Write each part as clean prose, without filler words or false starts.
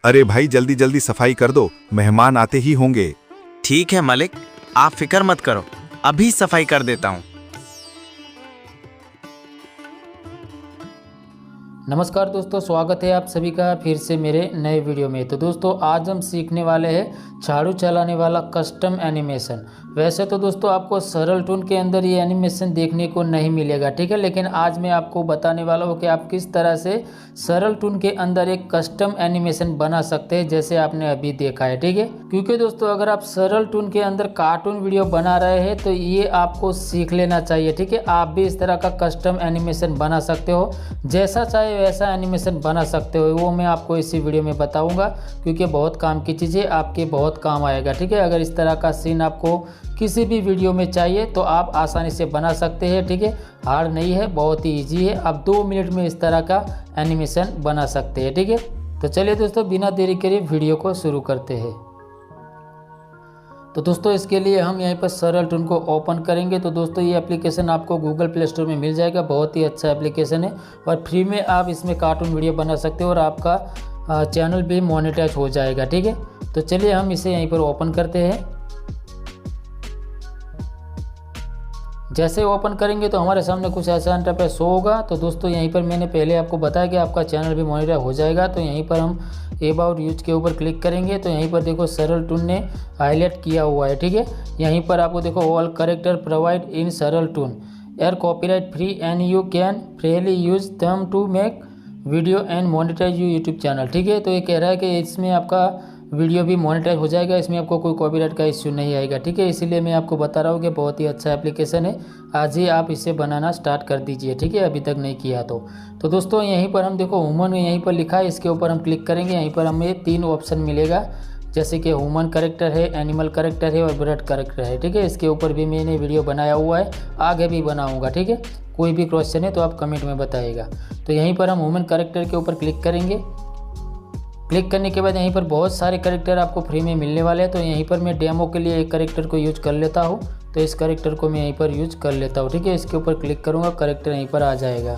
अरे भाई जल्दी जल्दी सफाई कर दो, मेहमान आते ही होंगे। ठीक है मालिक, आप फिक्र मत करो, अभी सफाई कर देता हूँ। नमस्कार दोस्तों, स्वागत है आप सभी का फिर से मेरे नए वीडियो में। तो दोस्तों आज हम सीखने वाले हैं झाड़ू चलाने वाला कस्टम एनिमेशन। वैसे तो दोस्तों आपको सरल टून के अंदर ये एनिमेशन देखने को नहीं मिलेगा, ठीक है, लेकिन आज मैं आपको बताने वाला हूँ कि आप किस तरह से सरल टून के अंदर एक कस्टम एनिमेशन बना सकते हैं, जैसे आपने अभी देखा है, ठीक है। क्योंकि दोस्तों अगर आप सरल टून के अंदर कार्टून वीडियो बना रहे हैं तो ये आपको सीख लेना चाहिए, ठीक है। आप भी इस तरह का कस्टम एनिमेशन बना सकते हो, जैसा चाहे वैसा एनिमेशन बना सकते हो। वो मैं आपको इसी वीडियो में बताऊंगा, क्योंकि बहुत काम की चीज़ें आपके बहुत काम आएगा, ठीक है। अगर इस तरह का सीन आपको किसी भी वीडियो में चाहिए तो आप आसानी से बना सकते हैं, ठीक है। हार्ड नहीं है, बहुत ही ईजी है। आप 2 मिनट में इस तरह का एनिमेशन बना सकते हैं, ठीक है। तो चलिए दोस्तों बिना देरी करे वीडियो को शुरू करते हैं। तो दोस्तों इसके लिए हम यहीं पर सरल टून को ओपन करेंगे। तो दोस्तों ये एप्लीकेशन आपको गूगल प्ले स्टोर में मिल जाएगा, बहुत ही अच्छा एप्लीकेशन है और फ्री में आप इसमें कार्टून वीडियो बना सकते हो और आपका चैनल भी मोनेटाइज हो जाएगा, ठीक है। तो चलिए हम इसे यहीं पर ओपन करते हैं। जैसे ओपन करेंगे तो हमारे सामने कुछ ऐसा इंटरफेस शो होगा। तो दोस्तों यहीं पर मैंने पहले आपको बताया कि आपका चैनल भी मोनेटाइज हो जाएगा। तो यहीं पर हम अबाउट यूज के ऊपर क्लिक करेंगे तो यहीं पर देखो सरल टून ने हाईलाइट किया हुआ है, ठीक है। यहीं पर आपको देखो ऑल करेक्टर प्रोवाइड इन सरल टून एयर copyright free and you can freely use them to make video and monetize you YouTube channel, ठीक है। तो ये कह रहा है कि इसमें आपका वीडियो भी मोनेटाइज हो जाएगा, इसमें आपको कोई कॉपीराइट का इश्यू नहीं आएगा, ठीक है। इसीलिए मैं आपको बता रहा हूँ कि बहुत ही अच्छा एप्लीकेशन है। आज ही आप इसे बनाना स्टार्ट कर दीजिए, ठीक है, अभी तक नहीं किया तो दोस्तों यहीं पर हम देखो ह्यूमन यहीं पर लिखा है, इसके ऊपर हम क्लिक करेंगे। यहीं पर हमें 3 ऑप्शन मिलेगा, जैसे कि ह्यूमन करेक्टर है, एनिमल करेक्टर है और बर्ड करेक्टर है, ठीक है। इसके ऊपर भी मैंने वीडियो बनाया हुआ है, आगे भी बनाऊँगा, ठीक है। कोई भी क्वेश्चन है तो आप कमेंट में बताइएगा। तो यहीं पर हम ह्यूमन करेक्टर के ऊपर क्लिक करेंगे। क्लिक करने के बाद यहीं पर बहुत सारे करेक्टर आपको फ्री में मिलने वाले हैं। तो यहीं पर मैं डेमो के लिए एक करेक्टर को यूज कर लेता हूँ। तो इस करेक्टर को मैं यहीं पर यूज कर लेता हूँ, ठीक है। इसके ऊपर क्लिक करूँगा, करेक्टर यहीं पर आ जाएगा।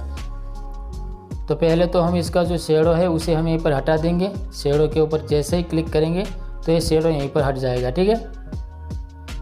तो पहले तो हम इसका जो शेडो है उसे हम यहीं पर हटा देंगे। शेडो के ऊपर जैसे ही क्लिक करेंगे तो ये शेडो यहीं पर हट जाएगा, ठीक है।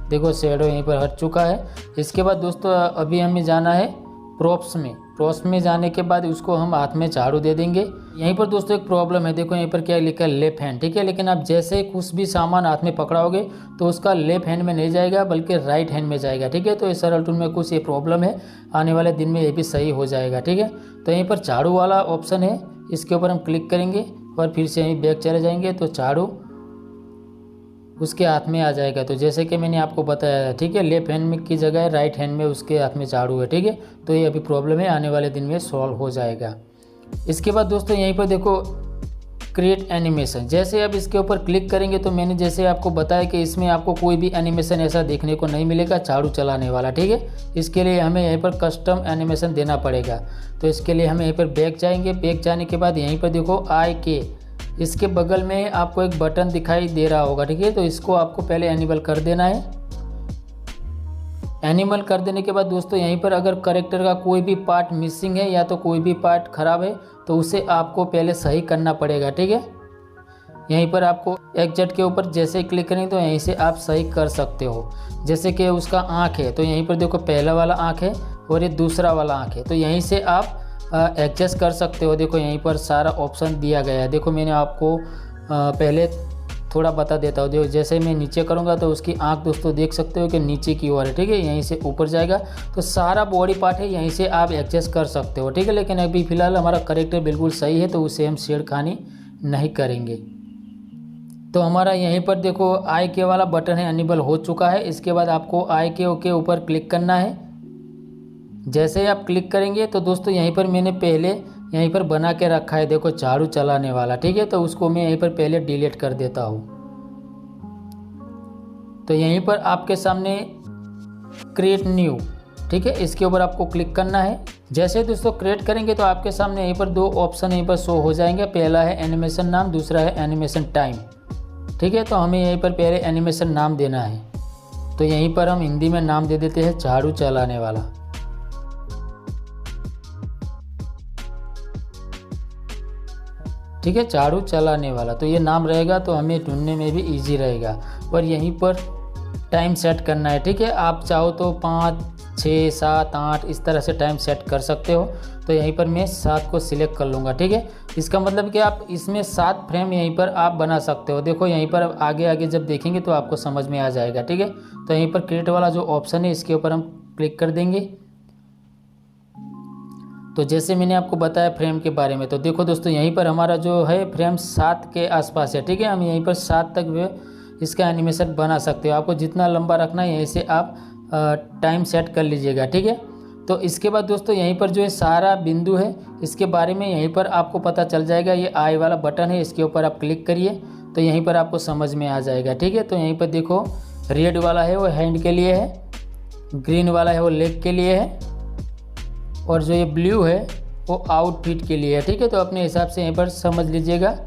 देखो शेडो यहीं पर हट चुका है। इसके बाद दोस्तों अभी हमें जाना है प्रॉप्स में जाने के बाद उसको हम हाथ में झाड़ू दे देंगे। यहीं पर दोस्तों एक प्रॉब्लम है, देखो यहीं पर क्या लिखा है लेफ्ट हैंड, ठीक है। लेकिन आप जैसे कुछ भी सामान हाथ में पकड़ाओगे तो उसका लेफ्ट हैंड में नहीं जाएगा बल्कि राइट हैंड में जाएगा, ठीक है। तो इस सरल टूल में कुछ ये प्रॉब्लम है, आने वाले दिन में ये भी सही हो जाएगा, ठीक है। तो यहीं पर झाड़ू वाला ऑप्शन है, इसके ऊपर हम क्लिक करेंगे और फिर से यहीं बैक चले जाएंगे तो झाड़ू उसके हाथ में आ जाएगा। तो जैसे कि मैंने आपको बताया, ठीक है, लेफ्ट हैंड में की जगह राइट हैंड में उसके हाथ में झाड़ू है, ठीक है। तो ये अभी प्रॉब्लम है, आने वाले दिन में सॉल्व हो जाएगा। इसके बाद दोस्तों यहीं पर देखो क्रिएट एनिमेशन, जैसे आप इसके ऊपर क्लिक करेंगे तो मैंने जैसे आपको बताया कि इसमें आपको कोई भी एनिमेशन ऐसा देखने को नहीं मिलेगा झाड़ू चलाने वाला, ठीक है। इसके लिए हमें यहीं पर कस्टम एनिमेशन देना पड़ेगा। तो इसके लिए हम यहीं पर बैक जाएंगे। बैक जाने के बाद यहीं पर देखो IK, इसके बगल में आपको एक बटन दिखाई दे रहा होगा, ठीक है। तो इसको आपको पहले एनिबल कर देना है। एनिबल कर देने के बाद दोस्तों यहीं पर अगर करेक्टर का कोई भी पार्ट मिसिंग है या तो कोई भी पार्ट खराब है तो उसे आपको पहले सही करना पड़ेगा, ठीक है। यहीं पर आपको एग्जिट के ऊपर जैसे ही क्लिक करेंगे तो यहीं से आप सही कर सकते हो। जैसे कि उसका आँख है तो यहीं पर देखो पहला वाला आँख है और ये दूसरा वाला आँख है, तो यहीं से आप एडजस्ट कर सकते हो। देखो यहीं पर सारा ऑप्शन दिया गया है। देखो मैंने आपको पहले थोड़ा बता देता हूँ। देखो जैसे मैं नीचे करूँगा तो उसकी आंख दोस्तों देख सकते हो कि नीचे की ओर है, ठीक है। यहीं से ऊपर जाएगा तो सारा बॉडी पार्ट है, यहीं से आप एडजस्ट कर सकते हो, ठीक है। लेकिन अभी फ़िलहाल हमारा करेक्टर बिल्कुल सही है तो उसे हम छेड़खानी नहीं करेंगे। तो हमारा यहीं पर देखो IK वाला बटन है एनिबल हो चुका है। इसके बाद आपको IK के ऊपर क्लिक करना है। जैसे ही आप क्लिक करेंगे तो दोस्तों यहीं पर मैंने पहले यहीं पर बना के रखा है, देखो झाड़ू चलाने वाला, ठीक है। तो उसको मैं यहीं पर पहले डिलीट कर देता हूँ। तो यहीं पर आपके सामने क्रिएट न्यू, ठीक है, इसके ऊपर आपको क्लिक करना है। जैसे दोस्तों क्रिएट करेंगे तो आपके सामने यहीं पर 2 ऑप्शन यहीं पर शो हो जाएंगे। पहला है एनिमेशन नाम, दूसरा है एनिमेशन टाइम, ठीक है। तो हमें यहीं पर पहले एनिमेशन नाम देना है। तो यहीं पर हम हिंदी में नाम दे देते हैं झाड़ू चलाने वाला। ठीक है, झाड़ू चलाने वाला, तो ये नाम रहेगा तो हमें ढूंढने में भी इजी रहेगा। और यहीं पर टाइम सेट करना है। ठीक है, आप चाहो तो 5, 6, 7, 8 इस तरह से टाइम सेट कर सकते हो। तो यहीं पर मैं 7 को सिलेक्ट कर लूँगा। ठीक है, इसका मतलब कि आप इसमें 7 फ्रेम यहीं पर आप बना सकते हो। देखो यहीं पर आगे आगे जब देखेंगे तो आपको समझ में आ जाएगा। ठीक है, तो यहीं पर क्रिएट वाला जो ऑप्शन है इसके ऊपर हम क्लिक कर देंगे। तो जैसे मैंने आपको बताया फ्रेम के बारे में, तो देखो दोस्तों यहीं पर हमारा जो है फ्रेम 7 के आसपास है। ठीक है, हम यहीं पर 7 तक इसका एनिमेशन बना सकते हो। आपको जितना लंबा रखना है यहीं से आप टाइम सेट कर लीजिएगा। ठीक है, तो इसके बाद दोस्तों यहीं पर जो है सारा बिंदु है इसके बारे में यहीं पर आपको पता चल जाएगा। ये आई वाला बटन है, इसके ऊपर आप क्लिक करिए तो यहीं पर आपको समझ में आ जाएगा। ठीक है, तो यहीं पर देखो रेड वाला है वो हैंड के लिए है, ग्रीन वाला है वो लेग के लिए है, और जो ये ब्लू है वो आउटफिट के लिए है। ठीक है, तो अपने हिसाब से यहीं पर समझ लीजिएगा।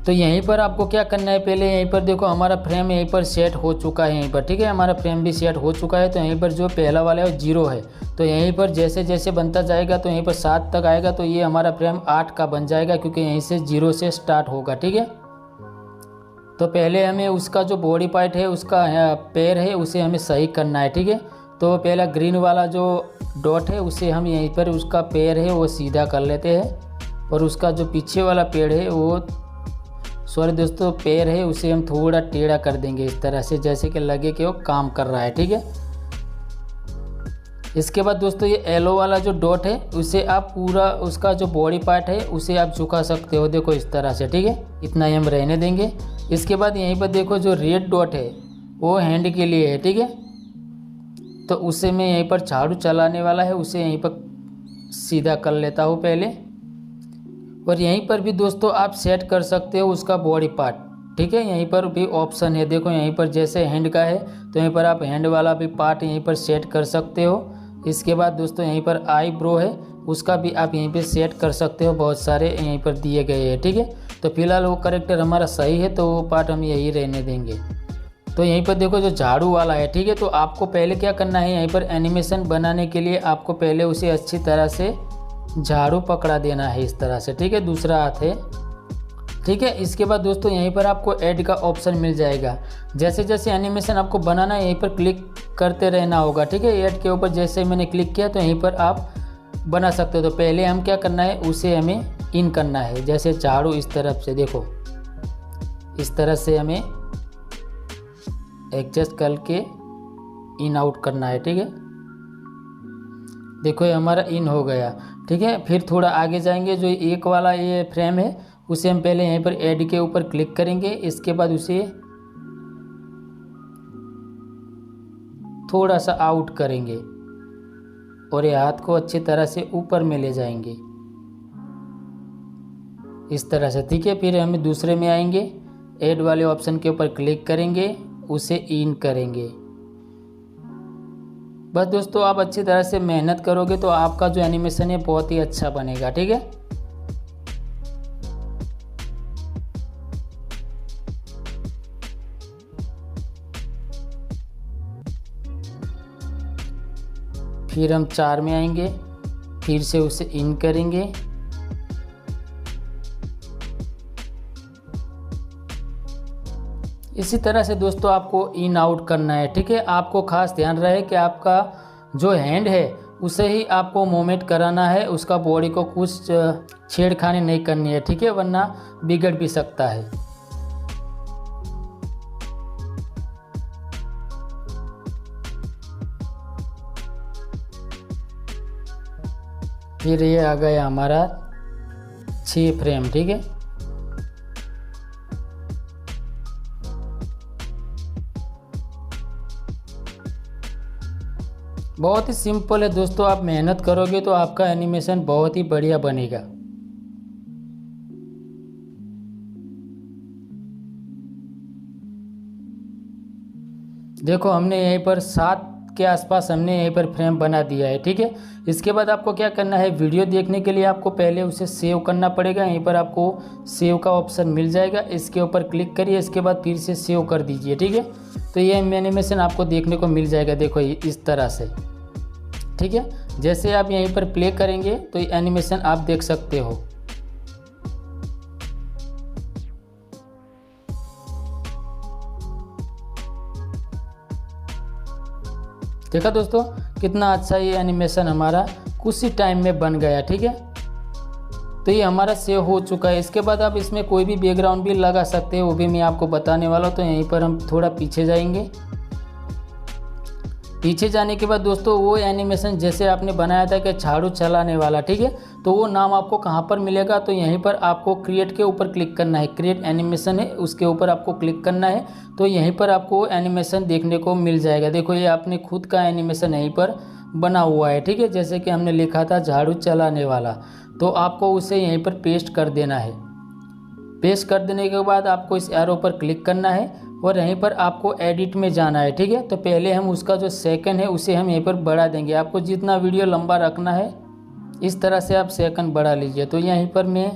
तो यहीं पर आपको क्या करना है, पहले यहीं पर देखो हमारा फ्रेम यहीं पर सेट हो चुका है यहीं पर। ठीक है, हमारा फ्रेम भी सेट हो चुका है। तो यहीं पर जो पहला वाला है वो 0 है। तो यहीं पर जैसे जैसे बनता जाएगा तो यहीं पर 7 तक आएगा तो ये हमारा फ्रेम 8 का बन जाएगा, क्योंकि यहीं से 0 से स्टार्ट होगा। ठीक है, तो पहले हमें उसका जो बॉडी पार्ट है उसका पैर है उसे हमें सही करना है। ठीक है, तो पहला ग्रीन वाला जो डॉट है उसे हम यहीं पर उसका पैर है वो सीधा कर लेते हैं, और उसका जो पीछे वाला पेड़ है वो दोस्तों पैर है उसे हम थोड़ा टेढ़ा कर देंगे इस तरह से, जैसे कि लगे कि वो काम कर रहा है। ठीक है, इसके बाद दोस्तों ये येलो वाला जो डॉट है उसे आप पूरा उसका जो बॉडी पार्ट है उसे आप झुका सकते हो, देखो इस तरह से। ठीक है, इतना ही हम रहने देंगे। इसके बाद यहीं पर देखो जो रेड डॉट है वो हैंड के लिए है। ठीक है, तो उसे मैं यहीं पर झाड़ू चलाने वाला है उसे यहीं पर सीधा कर लेता हूँ पहले। और यहीं पर भी दोस्तों आप सेट कर सकते हो उसका बॉडी पार्ट। ठीक है, यहीं पर भी ऑप्शन है, देखो यहीं पर जैसे हैंड का है तो यहीं पर आप हैंड वाला भी पार्ट यहीं पर सेट कर सकते हो। इसके बाद दोस्तों यहीं पर आई ब्रो है उसका भी आप यहीं पर सेट कर सकते हो, बहुत सारे यहीं पर दिए गए हैं। ठीक है, तो फिलहाल वो करेक्टर हमारा सही है तो वो पार्ट हम यही रहने देंगे। तो यहीं पर देखो जो झाड़ू वाला है। ठीक है, तो आपको पहले क्या करना है, यहीं पर एनिमेशन बनाने के लिए आपको पहले उसे अच्छी तरह से झाड़ू पकड़ा देना है इस तरह से। ठीक है, दूसरा हाथ है। ठीक है, इसके बाद दोस्तों यहीं पर आपको ऐड का ऑप्शन मिल जाएगा। जैसे जैसे एनिमेशन आपको बनाना है यहीं पर क्लिक करते रहना होगा। ठीक है, ऐड के ऊपर जैसे मैंने क्लिक किया तो यहीं पर आप बना सकते हो। तो पहले हम क्या करना है उसे हमें इन करना है, जैसे झाड़ू इस तरफ से, देखो इस तरह से हमें एडजस्ट करके इन आउट करना है। ठीक है, देखो ये हमारा इन हो गया। ठीक है, फिर थोड़ा आगे जाएंगे, जो एक वाला ये फ्रेम है उसे हम पहले यहीं पर ऐड के ऊपर क्लिक करेंगे। इसके बाद उसे थोड़ा सा आउट करेंगे और ये हाथ को अच्छी तरह से ऊपर में ले जाएंगे इस तरह से। ठीक है, फिर हम दूसरे में आएंगे, ऐड वाले ऑप्शन के ऊपर क्लिक करेंगे, उसे इन करेंगे। बस दोस्तों आप अच्छी तरह से मेहनत करोगे तो आपका जो एनिमेशन है बहुत ही अच्छा बनेगा। ठीक है, फिर हम 4 में आएंगे, फिर से उसे इन करेंगे। इसी तरह से दोस्तों आपको इन आउट करना है। ठीक है, आपको खास ध्यान रहे कि आपका जो हैंड है उसे ही आपको मूवमेंट कराना है, उसका बॉडी को कुछ छेड़खानी नहीं करनी है। ठीक है, वरना बिगड़ भी सकता है। फिर ये आ गया हमारा 6 फ्रेम। ठीक है, बहुत ही सिंपल है दोस्तों, आप मेहनत करोगे तो आपका एनिमेशन बहुत ही बढ़िया बनेगा। देखो हमने यहीं पर 7 के आसपास हमने यहीं पर फ्रेम बना दिया है। ठीक है, इसके बाद आपको क्या करना है, वीडियो देखने के लिए आपको पहले उसे सेव करना पड़ेगा। यहीं पर आपको सेव का ऑप्शन मिल जाएगा, इसके ऊपर क्लिक करिए, इसके बाद फिर से सेव कर दीजिए। ठीक है, तो ये एनिमेशन आपको देखने को मिल जाएगा, देखो इस तरह से। ठीक है, जैसे आप यहीं पर प्ले करेंगे तो ये एनिमेशन आप देख सकते हो। देखा दोस्तों कितना अच्छा ये एनिमेशन हमारा कुछ ही टाइम में बन गया। ठीक है, तो ये हमारा सेव हो चुका है। इसके बाद आप इसमें कोई भी बैकग्राउंड भी लगा सकते हैं, वो भी मैं आपको बताने वाला हूँ। तो यहीं पर हम थोड़ा पीछे जाएंगे। पीछे जाने के बाद दोस्तों वो एनिमेशन जैसे आपने बनाया था कि झाड़ू चलाने वाला, ठीक है, तो वो नाम आपको कहाँ पर मिलेगा, तो यहीं पर आपको क्रिएट के ऊपर क्लिक करना है। क्रिएट एनिमेशन है, उसके ऊपर आपको क्लिक करना है। तो यहीं पर आपको एनिमेशन देखने को मिल जाएगा। देखो ये आपने खुद का एनिमेशन यहीं पर बना हुआ है। ठीक है, जैसे कि हमने लिखा था झाड़ू चलाने वाला, तो आपको उसे यहीं पर पेस्ट कर देना है। पेस्ट कर देने के बाद आपको इस एरो पर क्लिक करना है और यहीं पर आपको एडिट में जाना है। ठीक है, तो पहले हम उसका जो सेकंड है उसे हम यहीं पर बढ़ा देंगे। आपको जितना वीडियो लंबा रखना है इस तरह से आप सेकंड बढ़ा लीजिए। तो यहीं पर मैं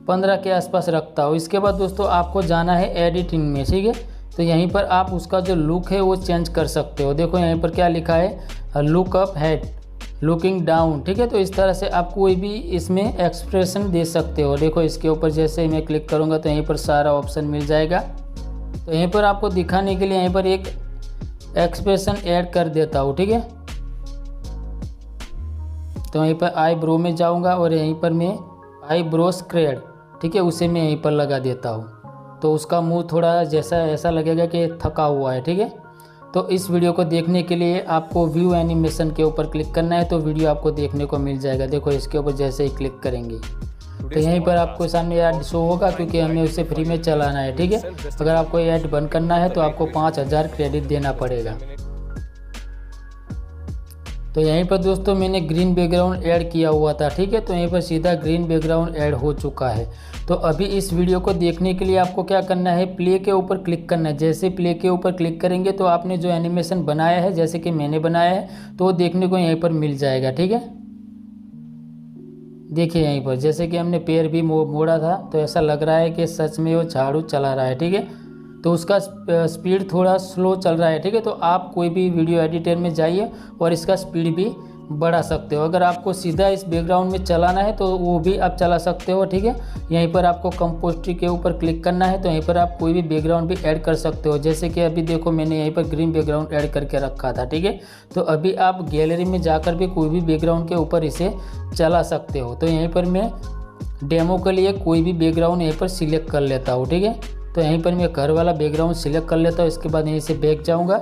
15 के आसपास रखता हूँ। इसके बाद दोस्तों आपको जाना है एडिटिंग में। ठीक है, तो यहीं पर आप उसका जो लुक है वो चेंज कर सकते हो। देखो यहीं पर क्या लिखा है, look up head, looking down. ठीक है, तो इस तरह से आप कोई भी इसमें एक्सप्रेशन दे सकते हो। देखो इसके ऊपर जैसे ही मैं क्लिक करूँगा तो यहीं पर सारा ऑप्शन मिल जाएगा। तो यहीं पर आपको दिखाने के लिए यहीं पर एक एक्सप्रेशन ऐड कर देता हूँ। ठीक है, तो यहीं पर आई ब्रो में जाऊँगा और यहीं पर मैं आई ब्रो स्क्रेड, ठीक है, उसे मैं यहीं पर लगा देता हूँ। तो उसका मुँह थोड़ा जैसा ऐसा लगेगा कि थका हुआ है। ठीक है, तो इस वीडियो को देखने के लिए आपको व्यू एनिमेशन के ऊपर क्लिक करना है, तो वीडियो आपको देखने को मिल जाएगा। देखो इसके ऊपर जैसे ही क्लिक करेंगे तो यहीं पर आपको सामने ऐड शो होगा, क्योंकि हमें उसे फ्री में चलाना है। ठीक है, अगर आपको ऐड बंद करना है तो आपको 5000 क्रेडिट देना पड़ेगा। तो यहीं पर दोस्तों मैंने ग्रीन बैकग्राउंड ऐड किया हुआ था। ठीक है, तो यहीं पर सीधा ग्रीन बैकग्राउंड ऐड हो चुका है। तो अभी इस वीडियो को देखने के लिए आपको क्या करना है, प्ले के ऊपर क्लिक करना है। जैसे प्ले के ऊपर क्लिक करेंगे तो आपने जो एनिमेशन बनाया है, जैसे कि मैंने बनाया है, तो वो देखने को यहीं पर मिल जाएगा। ठीक है, देखिए यहीं पर जैसे कि हमने पैर भी मोड़ा था तो ऐसा लग रहा है कि सच में वो झाड़ू चला रहा है। ठीक है, तो उसका स्पीड थोड़ा स्लो चल रहा है। ठीक है, तो आप कोई भी वीडियो एडिटर में जाइए और इसका स्पीड भी बढ़ा सकते हो। अगर आपको सीधा इस बैकग्राउंड में चलाना है तो वो भी आप चला सकते हो। ठीक है, यहीं पर आपको कंपोस्ट्री के ऊपर क्लिक करना है, तो यहीं पर आप कोई भी बैकग्राउंड भी ऐड कर सकते हो। जैसे कि अभी देखो मैंने यहीं पर ग्रीन बैकग्राउंड ऐड करके रखा था। ठीक है, तो अभी आप गैलरी में जाकर भी कोई भी बैकग्राउंड के ऊपर इसे चला सकते हो। तो यहीं पर मैं डेमो के लिए कोई भी बैकग्राउंड यहीं पर सिलेक्ट कर लेता हूँ। ठीक है, तो यहीं पर मैं घर वाला बैकग्राउंड सिलेक्ट कर लेता हूँ। इसके बाद यहीं से बैक जाऊँगा।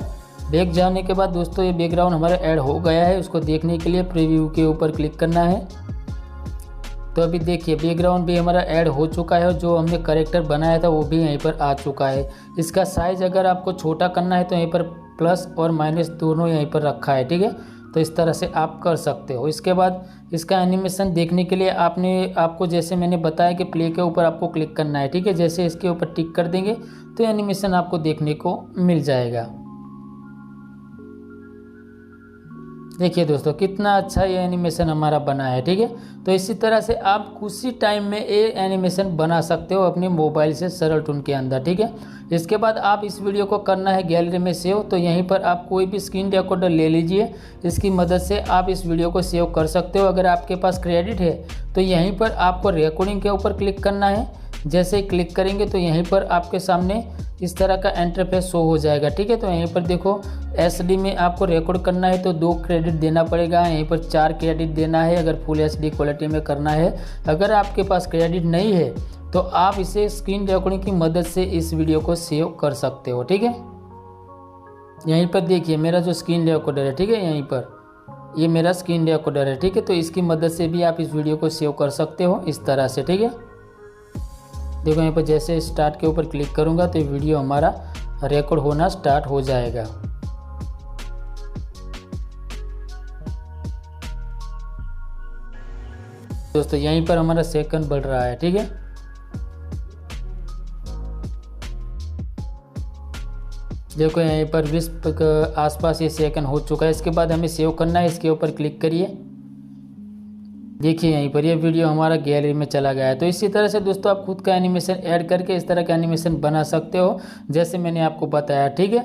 बैक जाने के बाद दोस्तों ये बैकग्राउंड हमारा ऐड हो गया है। उसको देखने के लिए प्रीव्यू के ऊपर क्लिक करना है। तो अभी देखिए बैकग्राउंड भी हमारा ऐड हो चुका है और जो हमने कैरेक्टर बनाया था वो भी यहीं पर आ चुका है। इसका साइज़ अगर आपको छोटा करना है तो यहीं पर प्लस और माइनस दोनों यहीं पर रखा है। ठीक है, तो इस तरह से आप कर सकते हो। इसके बाद इसका एनिमेशन देखने के लिए आपको जैसे मैंने बताया कि प्ले के ऊपर आपको क्लिक करना है। ठीक है, जैसे इसके ऊपर टिक कर देंगे तो एनिमेशन आपको देखने को मिल जाएगा। देखिए दोस्तों कितना अच्छा ये एनिमेशन हमारा बना है। ठीक है, तो इसी तरह से आप कुछ ही टाइम में ये एनिमेशन बना सकते हो अपने मोबाइल से सरल टून के अंदर। ठीक है, इसके बाद आप इस वीडियो को करना है गैलरी में सेव। तो यहीं पर आप कोई भी स्क्रीन रिकॉर्डर ले लीजिए, इसकी मदद से आप इस वीडियो को सेव कर सकते हो। अगर आपके पास क्रेडिट है तो यहीं पर आपको रिकॉर्डिंग के ऊपर क्लिक करना है। जैसे ही क्लिक करेंगे तो यहीं पर आपके सामने इस तरह का इंटरफेस शो हो जाएगा। ठीक है, तो यहीं पर देखो SD में आपको रिकॉर्ड करना है तो 2 क्रेडिट देना पड़ेगा। यहीं पर 4 क्रेडिट देना है अगर फुल HD क्वालिटी में करना है। अगर आपके पास क्रेडिट नहीं है तो आप इसे स्क्रीन रिकॉर्डिंग की मदद से इस वीडियो को सेव कर सकते हो। ठीक है, यहीं पर देखिए मेरा जो स्क्रीन रिकॉर्डर है, ठीक है, यहीं पर ये मेरा स्क्रीन रिकॉर्डर है। ठीक है, तो इसकी मदद से भी आप इस वीडियो को सेव कर सकते हो इस तरह से। ठीक है, देखो यहाँ पर जैसे स्टार्ट के ऊपर क्लिक करूँगा तो वीडियो हमारा रिकॉर्ड होना स्टार्ट हो जाएगा। दोस्तों यहीं पर हमारा सेकंड बढ़ रहा है। ठीक है, देखो यहीं पर 20 के आसपास ये सेकंड हो चुका है। इसके बाद हमें सेव करना है, इसके ऊपर क्लिक करिए। देखिए यहीं पर ये वीडियो हमारा गैलरी में चला गया है। तो इसी तरह से दोस्तों आप खुद का एनिमेशन ऐड करके इस तरह का एनिमेशन बना सकते हो जैसे मैंने आपको बताया। ठीक है,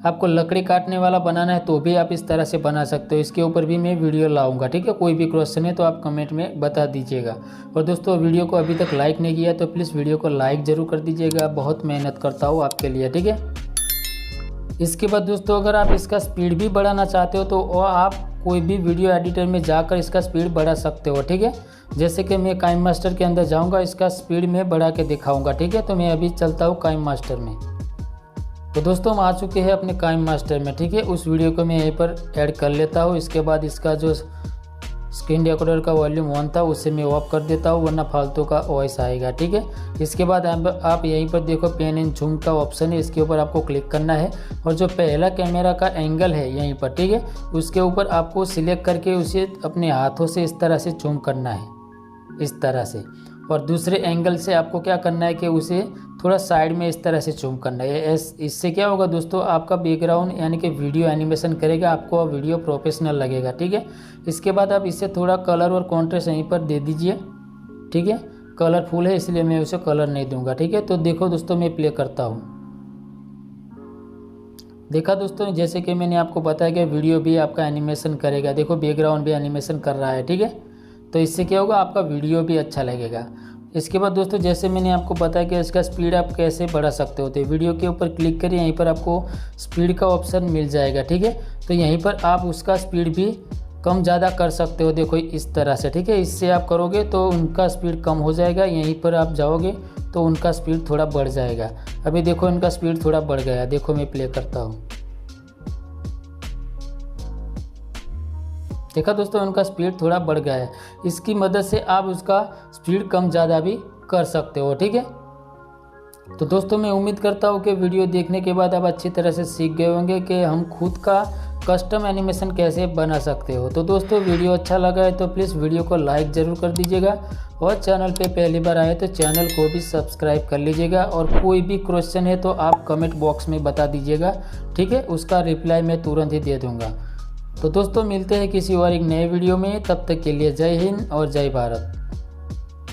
आपको लकड़ी काटने वाला बनाना है तो भी आप इस तरह से बना सकते हो। इसके ऊपर भी मैं वीडियो लाऊंगा, ठीक है। कोई भी क्वेश्चन है तो आप कमेंट में बता दीजिएगा। और दोस्तों वीडियो को अभी तक लाइक नहीं किया तो प्लीज़ वीडियो को लाइक ज़रूर कर दीजिएगा, बहुत मेहनत करता हूँ आपके लिए, ठीक है। इसके बाद दोस्तों अगर आप इसका स्पीड भी बढ़ाना चाहते हो तो आप कोई भी वीडियो एडिटर में जाकर इसका स्पीड बढ़ा सकते हो, ठीक है। जैसे कि मैं काइम मास्टर के अंदर जाऊंगा, इसका स्पीड में बढ़ा के दिखाऊंगा, ठीक है। तो मैं अभी चलता हूँ काइम मास्टर में। तो दोस्तों हम आ चुके हैं अपने काइम मास्टर में, ठीक है। उस वीडियो को मैं यहीं पर ऐड कर लेता हूँ। इसके बाद इसका जो स्क्रीन रिकॉर्डर का वॉल्यूम 1 था उसे मैं ऑफ कर देता हूँ, वरना फालतू का वॉइस आएगा, ठीक है। इसके बाद आप यहीं पर देखो पेन एंड जूम का ऑप्शन है, इसके ऊपर आपको क्लिक करना है। और जो पहला कैमरा का एंगल है यहीं पर, ठीक है, उसके ऊपर आपको सिलेक्ट करके उसे अपने हाथों से इस तरह से जूम करना है, इस तरह से। और दूसरे एंगल से आपको क्या करना है कि उसे थोड़ा साइड में इस तरह से जूम करना है। इससे क्या होगा दोस्तों, आपका बैकग्राउंड यानी कि वीडियो एनिमेशन करेगा, आपको वीडियो प्रोफेशनल लगेगा, ठीक है। इसके बाद आप इसे थोड़ा कलर और कॉन्ट्रास्ट यहीं पर दे दीजिए, ठीक है। कलरफुल है इसलिए मैं उसे कलर नहीं दूंगा, ठीक है। तो देखो दोस्तों मैं प्ले करता हूँ। देखा दोस्तों, जैसे कि मैंने आपको बताया कि वीडियो भी आपका एनिमेशन करेगा। देखो बैकग्राउंड भी एनिमेशन कर रहा है, ठीक है। तो इससे क्या होगा, आपका वीडियो भी अच्छा लगेगा। इसके बाद दोस्तों जैसे मैंने आपको बताया कि इसका स्पीड आप कैसे बढ़ा सकते हो, तो वीडियो के ऊपर क्लिक करिए, यहीं पर आपको स्पीड का ऑप्शन मिल जाएगा, ठीक है। तो यहीं पर आप उसका स्पीड भी कम ज़्यादा कर सकते हो, देखो इस तरह से, ठीक है। इससे आप करोगे तो उनका स्पीड कम हो जाएगा, यहीं पर आप जाओगे तो उनका स्पीड थोड़ा बढ़ जाएगा। अभी देखो इनका स्पीड थोड़ा बढ़ गया, देखो मैं प्ले करता हूँ। देखा दोस्तों उनका स्पीड थोड़ा बढ़ गया है। इसकी मदद से आप उसका स्पीड कम ज़्यादा भी कर सकते हो, ठीक है। तो दोस्तों मैं उम्मीद करता हूँ कि वीडियो देखने के बाद आप अच्छी तरह से सीख गए होंगे कि हम खुद का कस्टम एनिमेशन कैसे बना सकते हो। तो दोस्तों वीडियो अच्छा लगा है तो प्लीज़ वीडियो को लाइक ज़रूर कर दीजिएगा, और चैनल पे पहली बार आए तो चैनल को भी सब्सक्राइब कर लीजिएगा। और कोई भी क्वेश्चन है तो आप कमेंट बॉक्स में बता दीजिएगा, ठीक है। उसका रिप्लाई मैं तुरंत ही दे दूँगा। तो दोस्तों मिलते हैं किसी और एक नए वीडियो में, तब तक के लिए जय हिंद और जय भारत।